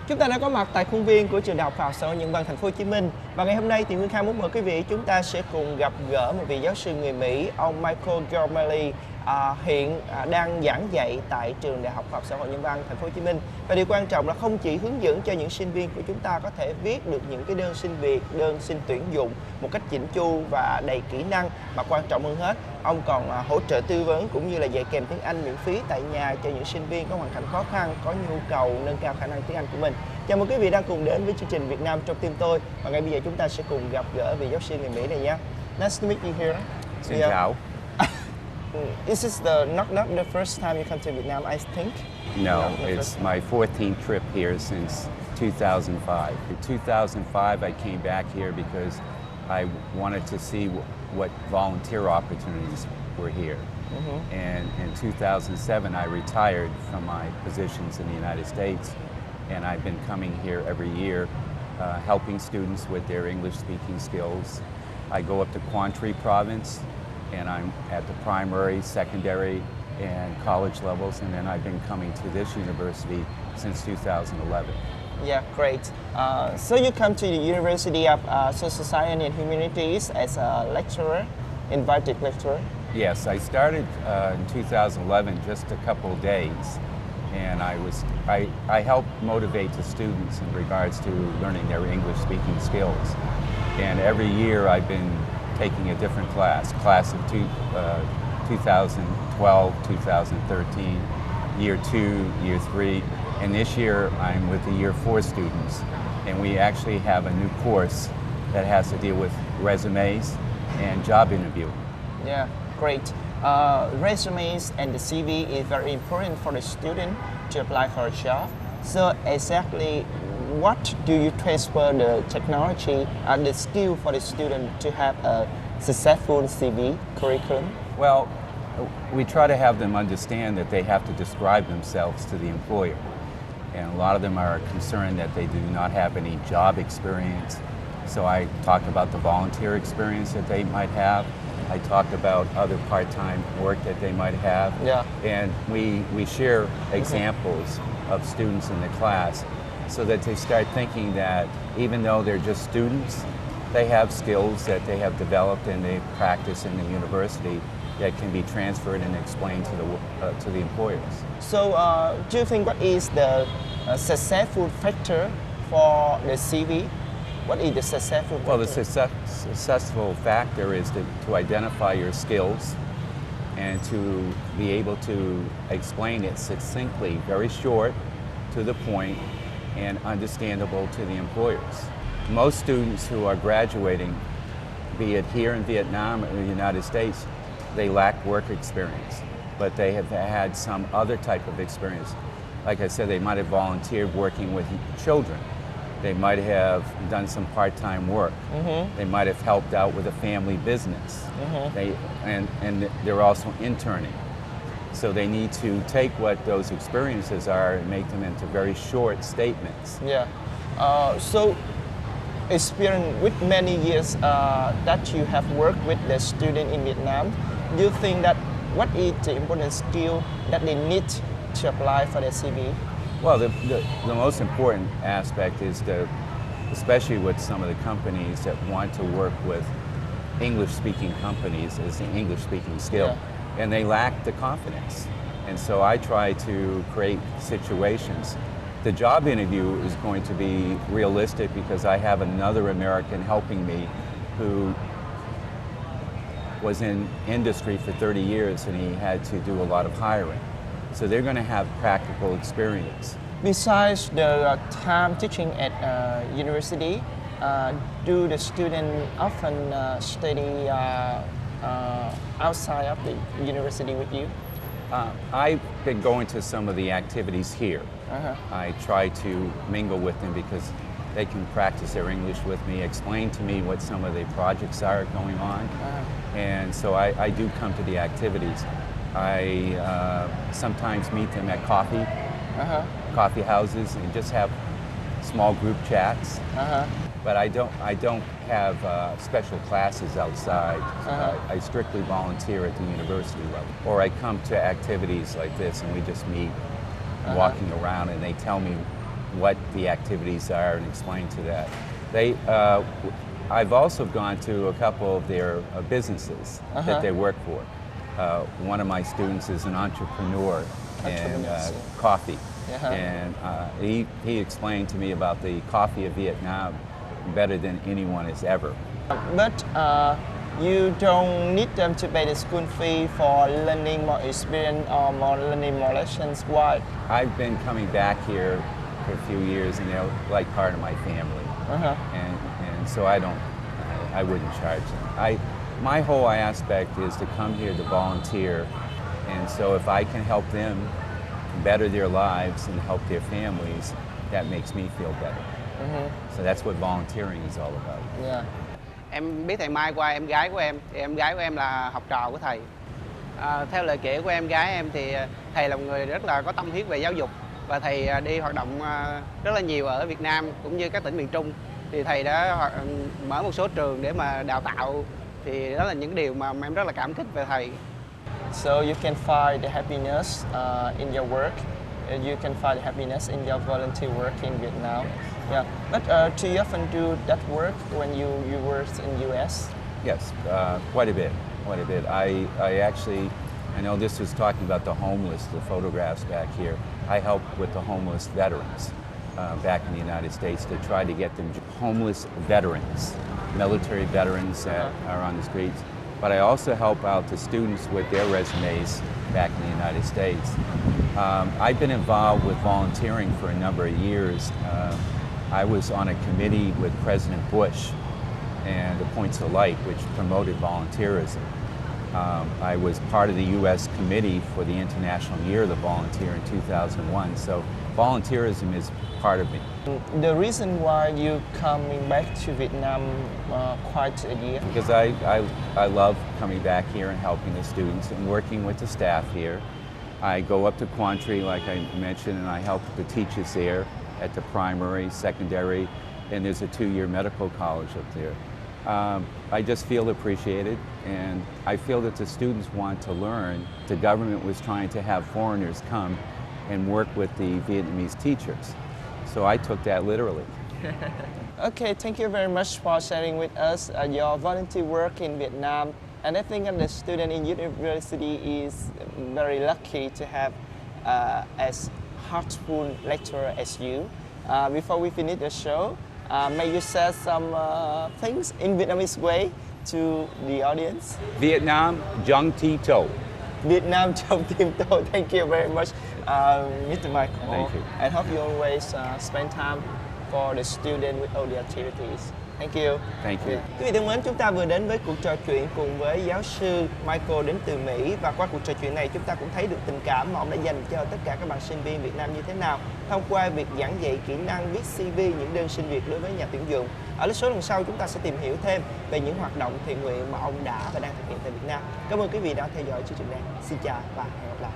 Chúng ta đã có mặt tại khuôn viên của trường Đại học Khoa học Xã hội Nhân văn Thành phố Hồ Chí Minh và ngày hôm nay thì Nguyên Khang muốn mời quý vị chúng ta sẽ cùng gặp gỡ một vị giáo sư người Mỹ, ông Michael Gormalley, hiện đang giảng dạy tại trường Đại học Khoa học Xã hội Nhân văn Thành phố Hồ Chí Minh. Và điều quan trọng là không chỉ hướng dẫn cho những sinh viên của chúng ta có thể viết được những cái đơn xin việc, đơn xin tuyển dụng một cách chỉnh chu và đầy kỹ năng, mà quan trọng hơn hết, ông còn hỗ trợ tư vấn cũng như là dạy kèm tiếng Anh miễn phí tại nhà cho những sinh viên có hoàn cảnh khó khăn, có nhu cầu nâng cao khả năng tiếng Anh của mình. Chào mừng quý vị đang cùng đến với chương trình Việt Nam trong tim tôi, và ngay bây giờ chúng ta sẽ cùng gặp gỡ vị giáo sư người Mỹ này nhé. Nice to meet you here. Xin chào. This is not the first time you come to Vietnam, I think. No, it's my 14th trip here since 2005. In 2005, I came back here because I wanted to see what volunteer opportunities were here. And in 2007, I retired from my positions in the United States, and I've been coming here every year, helping students with their English-speaking skills. I go up to Quang Tri province, and I'm at the primary, secondary, and college levels, and then I've been coming to this university since 2011. Yeah, great. So you come to the University of Social Science and Humanities as a lecturer, invited lecturer? Yes, I started in 2011, just a couple of days, and I helped motivate the students in regards to learning their English-speaking skills. And every year I've been taking a different class of 2012, 2013, year 2, year 3, and this year I'm with the year 4 students, and we actually have a new course that has to deal with resumes and job interviewing. Yeah, great. Resumes and the CV is very important for the student to apply for a job. So exactly what do you transfer the technology and the skill for the student to have a successful CV curriculum? Well, we try to have them understand that they have to describe themselves to the employer. And a lot of them are concerned that they do not have any job experience. So I talked about the volunteer experience that they might have. I talked about other part-time work that they might have. Yeah. And we share examples of students in the class so that they start thinking that even though they're just students, they have skills that they have developed and they practice in the university that can be transferred and explained to the employers. So do you think what is the successful factor for the CV? What is the successful factor? Well, the successful factor is to identify your skills and to be able to explain it succinctly, very short, to the point, and understandable to the employers. Most students who are graduating, be it here in Vietnam or the United States, they lack work experience, but they have had some other type of experience. Like I said, they might have volunteered working with children. They might have done some part-time work. They might have helped out with a family business. And they're also interning. So they need to take what those experiences are and make them into very short statements. Yeah. So experience with many years that you have worked with the student in Vietnam, do you think that what is the important skill that they need to apply for their CV? Well, the most important aspect is especially with some of the companies that want to work with English-speaking companies, is the English-speaking skill. Yeah. And they lack the confidence. And so I try to create situations. The job interview is going to be realistic because I have another American helping me who was in industry for 30 years and he had to do a lot of hiring. So they're going to have practical experience. Besides the time teaching at university, do the students often study outside of the university with you? I've been going to some of the activities here. I try to mingle with them because they can practice their English with me, explain to me what some of the projects are going on. And so I do come to the activities. I sometimes meet them at coffee houses and just have small group chats. But I don't have special classes outside. I strictly volunteer at the university level. Or I come to activities like this and we just meet walking around and they tell me what the activities are and explain to that. I've also gone to a couple of their businesses that they work for. One of my students is an entrepreneur in coffee, and he explained to me about the coffee of Vietnam better than anyone has ever. But you don't need them to pay the school fee for learning more experience or more learning more lessons. Why? I've been coming back here for a few years, and they're like part of my family, and so I wouldn't charge them. My whole aspect is to come here to volunteer, and so if I can help them better their lives and help their families, that makes me feel better. So that's what volunteering is all about. Yeah. Em biết thầy Mai qua em gái của em, thì em gái của em là học trò của thầy. Theo lời kể của em gái em thì thầy là một người rất là có tâm huyết về giáo dục, và thầy đi hoạt động rất là nhiều ở Việt Nam cũng như các tỉnh miền Trung. Thì thầy đã mở một số trường để mà đào tạo, thì đó là những điều mà em rất là cảm kích về thầy. So you can find the happiness in your work. You can find the happiness in your volunteer work in Vietnam. Yeah. But do you often do that work when you worked in US? Yes, quite a bit. Quite a bit. I know this was talking about the homeless, the photographs back here. I help with the homeless veterans back in the United States to try to get them homeless veterans, military veterans that are on the streets. But I also help out the students with their resumes back in the United States. I've been involved with volunteering for a number of years. I was on a committee with President Bush and the Points of Light, which promoted volunteerism. I was part of the U.S. committee for the International Year of the Volunteer in 2001, so volunteerism is part of me. The reason why you coming back to Vietnam quite a year? Because I love coming back here and helping the students and working with the staff here. I go up to Quang Tri, like I mentioned, and I help the teachers there at the primary, secondary, and there's a 2-year medical college up there. I just feel appreciated, and I feel that the students want to learn. The government was trying to have foreigners come and work with the Vietnamese teachers, so I took that literally. Okay, thank you very much for sharing with us your volunteer work in Vietnam. And I think that the student in university is very lucky to have as heartful lecturer as you. Before we finish the show, may you say some things in Vietnamese way to the audience? Vietnam, Jung Ti To. Vietnam, Trong Tim To. Thank you very much, Mr. Michael. Thank you. I hope you always spend time for the student with all the activities. Thank you. Thank you. Quý vị thân mến, chúng ta vừa đến với cuộc trò chuyện cùng với giáo sư Michael đến từ Mỹ, và qua cuộc trò chuyện này chúng ta cũng thấy được tình cảm mà ông đã dành cho tất cả các bạn sinh viên Việt Nam như thế nào thông qua việc giảng dạy kỹ năng viết CV, những đơn xin việc đối với nhà tuyển dụng. Ở số lần sau chúng ta sẽ tìm hiểu thêm về những hoạt động thiện nguyện mà ông đã và đang thực hiện tại Việt Nam. Cảm ơn quý vị đã theo dõi chương trình này. Xin chào và hẹn gặp lại.